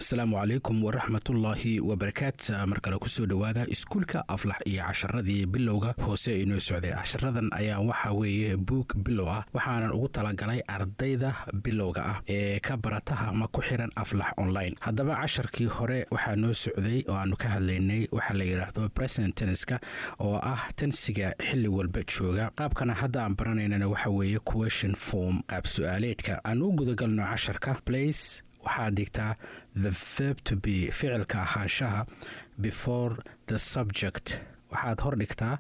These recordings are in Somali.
asalaamu calaykum waraxmatullaahi wabarakaat. markale kusoo dhowaada iskuulka aflax iyo casharadii bilowga hoose inoo socday. casharadan ayaa waxa weeye buug bilow ah, waxaanan ugu talagalay ardayda bilowga ah ee ka barataha ama ku xiran aflax online. haddaba casharkii hore waxaa noo socday oo aanu ka hadlaynay waxa la yidhaahdo present tenniska oo ah tensiga xilli walba jooga. qaabkana hadda aan baranaynana waxa weeye question form, qaab su-aaleedka. aan u gudagalno casharka. place waxaa dhigtaa the verb to be, ficilka ahaanshaha, before the subject. waxaad hor dhigtaa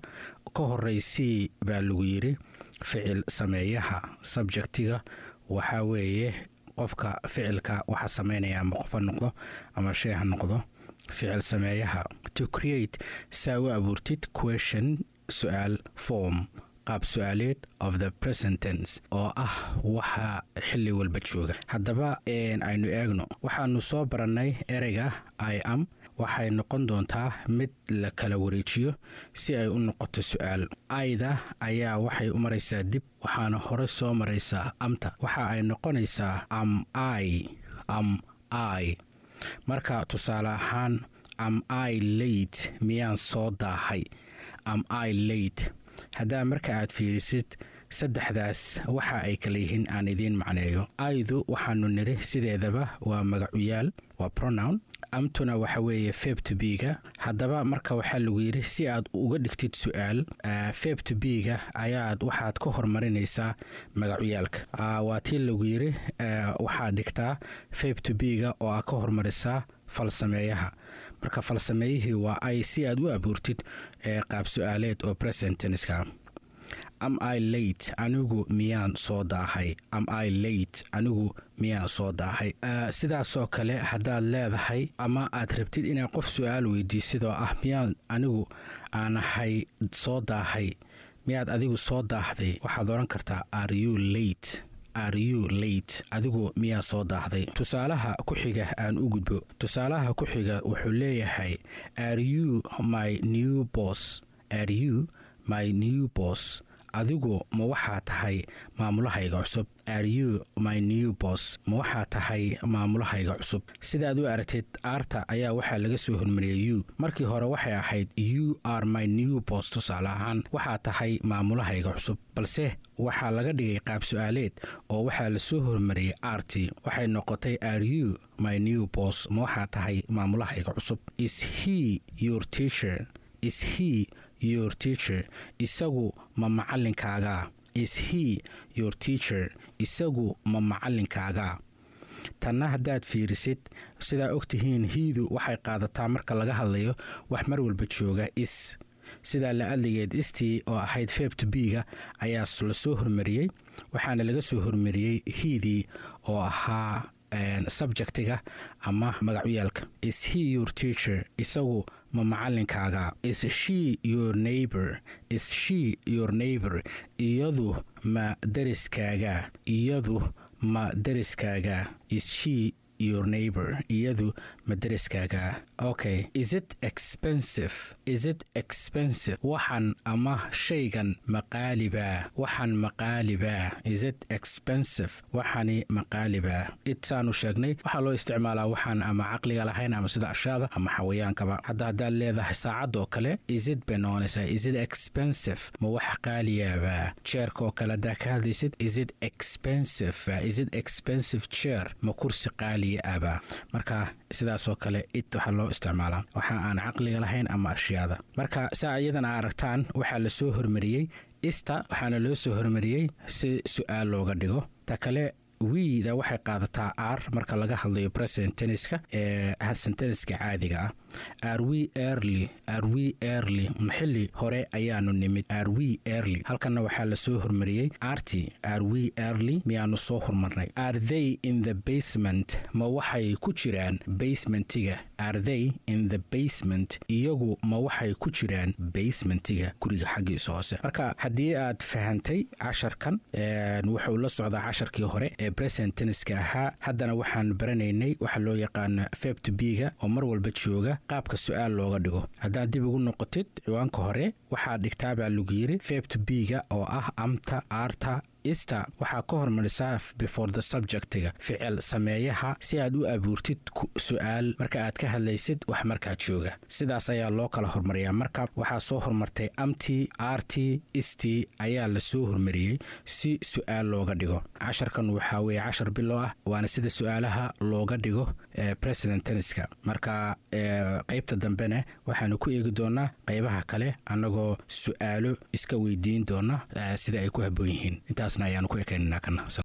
ka horeysii baa lagu yiri ficil sameeyaha. subjectiga waxaa weeye qofka ficilka waxa sameynaya ama qof ha noqdo ama shay ha noqdo. ficil sameeyaha to create, saa u abuurtid question, su-aal form, qaab su-aaleed of the present tense oo ah waxa xilli walba jooga. haddaba aynu eegno, waxaanu soo barannay ereyga I am. waxay noqon doontaa mid la kala wareejiyo si ay u noqoto su-aal. ayda ayaa waxay u maraysaa dib, waxaana hore soo maraysaa amta. waxa ay noqonaysaa am I. marka tusaale ahaan am I late, miyaan soo daahay. am I late. haddaa marka aad fiirisid saddexdaas waxa ay kala yihiin aan idiin macneeyo. aydu waxaanu niri sideedaba waa magacuyaal, waa pronoun. amtuna waxa weeye verb to be-ga. haddaba marka waxaa lagu yidhi si aad uga dhigtid su-aal, verb to be-ga ayaad waxaad ka hormarinaysaa magacuyaalka. waa tii lagu yidhi waxaad dhigtaa verb to be-ga oo aad ka hormarisaa falsameeyaha. marka falsameeyihii waa ay, si aad u abuurtid qaab su-aaleed oo present tenniska. am I late, anigu miyaan soo daahay. am I late, anigu miyaan soo daahay. sidaasoo kale haddaad leedahay ama aad rabtid inaad qof su-aal weydiisidoo ah miyaan anigu aanahay soo daahay, miyaad adigu soo daahday, waxaad odhan kartaa are you late. adigu miyaa soo daahday. tusaalaha ku xiga aan u gudbo. tusaalaha ku xiga wuxuu leeyahay are you my new boss. adigu ma waxaa tahay maamulahayga cusub. are you my new boss, ma waxaa tahay maamulahayga cusub. sidaad u aragtid aarta ayaa waxaa laga soo hormariyay you. markii hore waxay ahayd you are my new boss, tusaale ahaan waxaa tahay maamulahayga cusub. balse waxaa laga dhigay qaab su-aaleed oo waxaa la soo hormariyay aartii. waxay noqotay are you my new boss, ma waxaa tahay maamulahayga cusub. is he your teacher. isagu ma macalinkaaga. isagu ma macalinkaaga. tanna haddaad fiirisid sidaa ogtihiin hiidu waxay qaadataa marka laga hadlayo wax mar walba jooga is. sidaa la adligeed istii oo ahayd verb to be-ga ayaa la soo hormariyey, waxaana laga soo hormariyey hiidii oo ahaa subjectiga ama magacuyaalka. is he your teacher, isagu ma macalinkaaga. is she your neighbor. iyadu ma deriskaaga. is she your neighbor, iyadu ma deriskaaga. okay, is it expensive. waxan ama shaygan maqaaliba. is it expensive, waxani maqaaliba. intaanu sheegnay waxaa loo isticmaalaa waxaan ama caqliga lahayn ama sida ashaada ama xawayaankaba. haddaad leedahay saacad oo kale is it bay noqonaysaa is it expensive, ma wax qaaliyaaba. jeerka oo kale haddaa ka hadlaysid is it expensive chair, ma kursi qaali aba. marka sidaasoo kale waxaa loo isticmaalaa waxa aan caqliga lahayn ama ashyaada. marka saa iyadana aragtaan waxaa la soo hormariyey ista, waxaana loo soo hormariyey si su-aal looga dhigo. ta kale wiida waxay qaadataa ar marka laga hadlayo present tenniska ee senteniska caadiga ah. are we early, maxilli hore ayaanu nimid. are we early, halkana waxaa la soo hormariyey arti. are we early, miyaanu soo hormarnay. are they in the basement, ma waxay ku jiraan basementiga. are they in the basement, iyagu ma waxay ku jiraan basementiga, guriga xaggiisa hoose. marka haddii aad fahantay casharkan wuxuu la socdaa casharkii hore ee present tenniska ahaa. haddana waxaan baranaynay waxa loo yaqaana verb to be-ga oo mar walba jooga qaabka su-aal looga dhigo. haddaad dib ugu noqotid ciwaanka hore waxaa dhigtaa baa lagu yiri verb to be-ga oo ah amta, aarta ista waxaa ka hormarisaa before the subjectiga ficil sameeyaha si aad u abuurtid su'aal marka aad ka hadlaysid wax markaa jooga. sidaas ayaa loo kala hormariyaa. marka waxaa soo hormartay amti, arti, isti ayaa la soo hormariyey si su'aal looga dhigo. casharkan waxaa weeye cashar bilow ah, waana sida su'aalaha looga dhigo present tenniska. marka qaybta dambena waxaanu ku eegi doonaa qaybaha kale annagoo su'aalo iska weydiin doona sida ay ku habboon yihiin. intaasna ayaanu ku ekeeninaa kana.